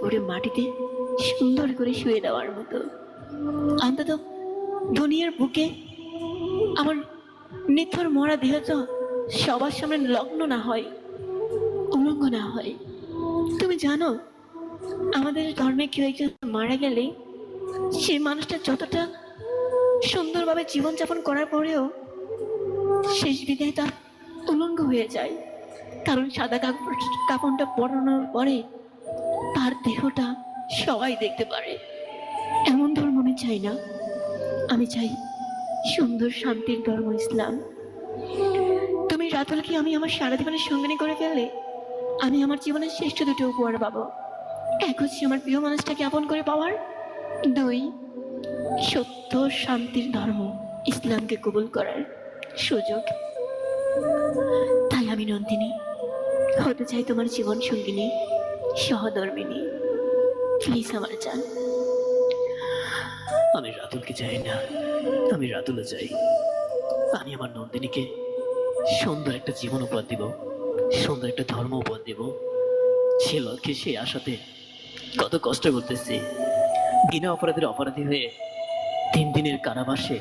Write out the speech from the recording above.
করে মাটিতে সুন্দর করে শুয়ে দেওয়ার মতো। অন্তত দুনিয়ার বুকে আমার নিথর মরা দেহ তো সবার সামনে লগ্ন না হয়, উলঙ্গ না হয়। তুমি জানো আমাদের ধর্মে কেউ একজন মারা গেলে সেই মানুষটা যতটা সুন্দরভাবে জীবনযাপন করার পরেও শেষ বিদায় তার উলঙ্গ হয়ে যায়, কারণ সাদা কাপড়টা পরানোর পরে তার দেহটা সবাই দেখতে পারে। এমন ধর্ম আমি চাই না। আমি চাই সুন্দর শান্তির ধর্ম ইসলাম। তুমি রাতুলকে আমি আমার সারা জীবনের সঙ্গিনী করে ফেললে আমি আমার জীবনের শ্রেষ্ঠ দুটো উপহার পাবো। এক হচ্ছে আমার প্রিয় মানুষটাকে আপন করে পাওয়ার, দুই সত্য শান্তির ধর্ম ইসলামকে কবুল করার সুযোগ। তাই আমি নন্দিনী হতে চাই তোমার জীবন সঙ্গিনী, সহধর্মিনী। প্লিজ আমার জান। আমি রাতুলকে চাই না, আমি রাতুলে চাই। আমি আমার নন্দিনীকে সুন্দর একটা জীবন উপহার দিব, সুন্দর একটা ধর্ম উপহার দিব। সে লক্ষ্যে সে আশাতে কত কষ্ট করতেছি, বিনা অপরাধের অপরাধী হয়ে 3 দিনের কারাবাসে